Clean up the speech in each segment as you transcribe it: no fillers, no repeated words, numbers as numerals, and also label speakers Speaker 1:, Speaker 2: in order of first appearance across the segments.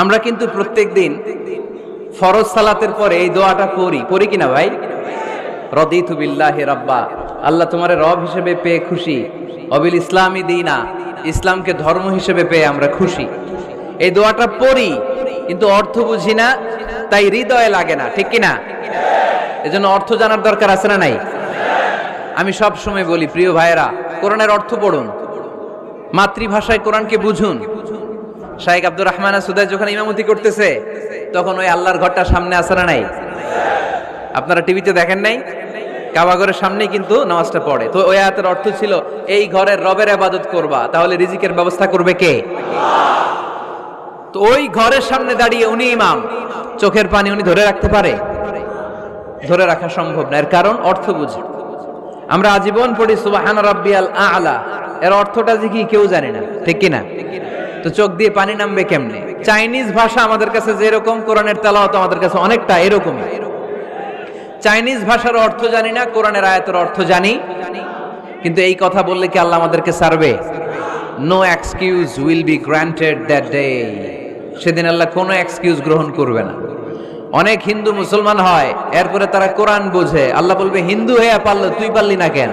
Speaker 1: আমরা কিন্তু প্রত্যেকদিন ফরজ সালাতের পরে এই দোয়াটা পড়ি কিনা ভাই? রদিতু বিল্লাহি রাব্বা, আল্লাহ তোমারে রব হিসেবে পেয়ে খুশি, অবিল ইসলামী দীনা, ইসলামকে ধর্ম হিসেবে পেয়ে আমরা খুশি। এই দোয়াটা পড়ি কিন্তু অর্থ বুঝি না, তাই হৃদয়ে লাগে না, ঠিক কিনা? এজন্য অর্থ জানার দরকার আছে না নাই? আমি সব সময় বলি, প্রিয় ভাইয়েরা, কোরআনের অর্থ পড়ুন, মাতৃভাষায় কোরআনকে বুঝুন। শাইখ আব্দুর রহমান সুদাই যখন ইমামতি করতেছে তখন ওই আল্লাহর ঘরটা সামনে আছে না নাই? আপনারা টিভিতে দেখেন নাই? কাবা ঘরের সামনেই কিন্তু নামাজটা পড়ে। তো ওই আয়াতের অর্থ ছিল, এই ঘরের রবের ইবাদত করবা, তাহলে রিজিকের ব্যবস্থা করবে কে? তো ওই ঘরের সামনে দাঁড়িয়ে উনি ইমাম, চোখের পানি উনি ধরে রাখতে পারে? ধরে রাখা সম্ভব না। এর কারণ অর্থ বুঝি। আমরা আজীবন পড়ি সুবহান রাব্বিয়াল আ'লা, এর অর্থটা যে কি কেউ জানে না, ঠিক কিনা? তো চোখ দিয়ে পানি নামবে কেমনে? চাইনিজ ভাষা আমাদের কাছে যেরকম, কোরআনের তেলাওয়াত আমাদের কাছে অনেকটা এরকমই। চাইনিজ ভাষার অর্থ জানি না, কোরআনের আয়াতের অর্থ জানি, কিন্তু এই কথা বললে কি আল্লাহ আমাদেরকে ছাড়বে? No excuse will be granted that day. সেদিন আল্লাহ কোনো এক্সকিউজ গ্রহণ করবে না। অনেক হিন্দু মুসলমান হয়, এরপরে তারা কোরআন বোঝে, আল্লাহ বলবে, হিন্দু হয়ে পারলো, তুই পারলি না কেন?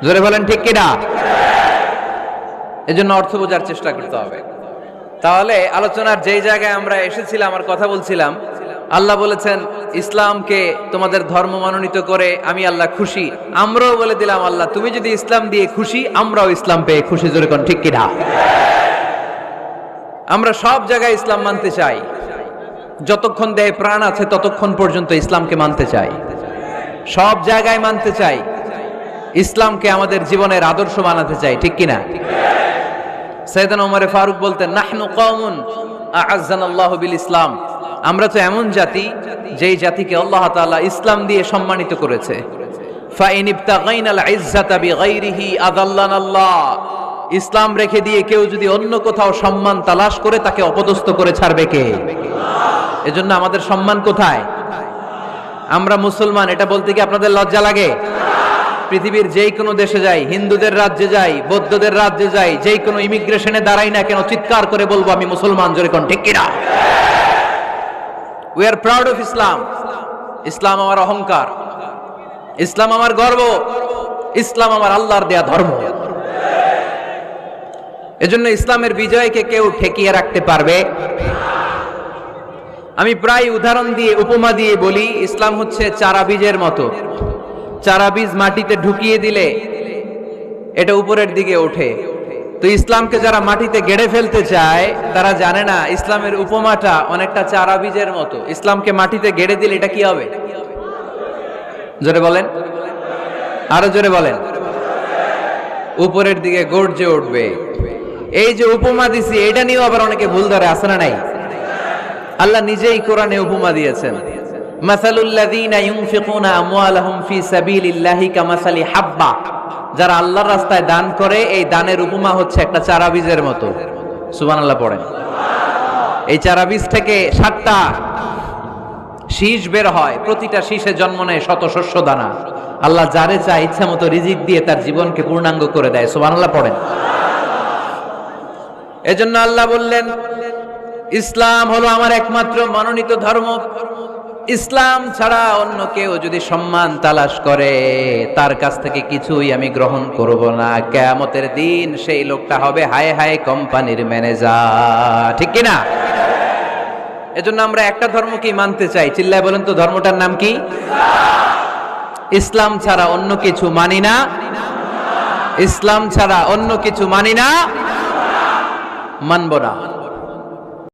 Speaker 1: জোরে বলেন ঠিক কিনা? এজন্য অর্থ বোঝার চেষ্টা করতে হবে। তাহলে আলোচনার যেই জায়গায় আমরা এসেছিলাম, আমার কথা বলছিলাম, আল্লাহ বলেছেন ইসলামকে তোমাদের ধর্ম মনোনীত করে আমি আল্লাহ খুশি। আমরাও বলে দিলাম, আল্লাহ তুমি যদি ইসলাম দিয়ে খুশি, আমরাও ইসলাম পেয়ে খুশি। জোরে কোন ঠিক কিনা? আমরা সব জায়গায় ইসলাম মানতে চাই, যতক্ষণ দেহে প্রাণ আছে ততক্ষণ পর্যন্ত ইসলামকে মানতে চাই, সব জায়গায় মানতে চাই, ইসলামকে আমাদের জীবনের আদর্শ বানাতে চাই, ঠিক কিনা? সাইয়েদনা ওমর ফারুক বলতেন, নাহনু কওমুন আ'আজ্জানাল্লাহু বিল ইসলাম, আমরা তো এমন জাতি যেই জাতিকে আল্লাহ তাআলা ইসলাম দিয়ে সম্মানিত করেছে। ফাইন ইবতাগাইনাল ইজ্জাতা বিগাইরিহি আযাল্লানাল্লাহ, ইসলাম রেখে দিয়ে কেউ যদি অন্য কোথাও সম্মান তালাশ করে, তাকে অপদস্থ করে ছাড়বে কে? এজন্য আমাদের সম্মান কোথায়? আমরা মুসলমান, এটা বলতে কি আপনাদের লজ্জা লাগে? পৃথিবীর যেই কোনো দেশে যাই, হিন্দুদের রাজ্যে যাই, বৌদ্ধদের রাজ্যে যাই, যেই কোনো ইমিগ্রেশনে দাঁড়াই না কেন, চিৎকার করে বলবো আমি মুসলমান। জোরে কোন ঠিক কিনা? We are proud of Islam. ইসলাম আমার অহংকার, ইসলাম আমার গর্ব, ইসলাম আমার আল্লাহর দেয়া ধর্ম। এজন্য ইসলামের বিজয়কে কেউ ঠেকিয়ে রাখতে পারবে? আমি প্রায় উদাহরণ দিয়ে, উপমা দিয়ে বলি, ইসলাম হচ্ছে চারা বীজের মতো। চারা বীজ মাটিতে ঢুকিয়ে দিলে এটা উপরের দিকে ওঠে। তো ইসলামকে যারা মাটিতে গেড়ে ফেলতে চায়, তারা জানে না ইসলামের উপমাটা অনেকটা চারা বীজের মতো। ইসলামকে মাটিতে গেড়ে দিলে এটা কি হবে? জোরে বলেন, আরো জোরে বলেন। উপরের দিকে গর্জে উঠবে। এই যে উপমা দিছি, এটা নিয়েও আবার অনেকে ভুল ধরে, আছে না নাই? আল্লাহ নিজেই কোরআনে উপমা দিয়েছেন, মাসালুল লাযীনা ইউনফিকুনা আমওয়ালাহুম ফি সাবিলিল্লাহি কামাসালি হাব্বা, যারা আল্লাহর রাস্তায় দান করে, এই দানের উপমা হচ্ছে একটা চারা বীজের মতো। সুবহানাল্লাহ পড়েন। এই চারা বীজ থেকে 7টা শীষ বের হয়, প্রতিটা শীষে জন্ম নেয় শত শস্য দানা। আল্লাহ যারে চায় ইচ্ছা মতো রিজিক দিয়ে তার জীবনকে পূর্ণাঙ্গ করে দেয়। সুবহানাল্লাহ পড়েন। এজন্য আল্লাহ বললেন, ইসলাম হলো আমার একমাত্র মনোনীত ধর্ম। ইসলাম ছাড়া অন্য কেউ যদি সম্মান তালাশ করে, তার কাছ থেকে কিছুই আমি গ্রহণ করব না। কিয়ামতের দিন সেই লোকটা হবে হায় হায় কোম্পানির ম্যানেজার, ঠিক কিনা? এজন্য আমরা একটা ধর্মকেই মানতে চাই। চিল্লায় বলেন তো, ধর্মটার নাম কি? ইসলাম ছাড়া অন্য কিছু মানি না, ইসলাম ছাড়া অন্য কিছু মানি না, মানব না।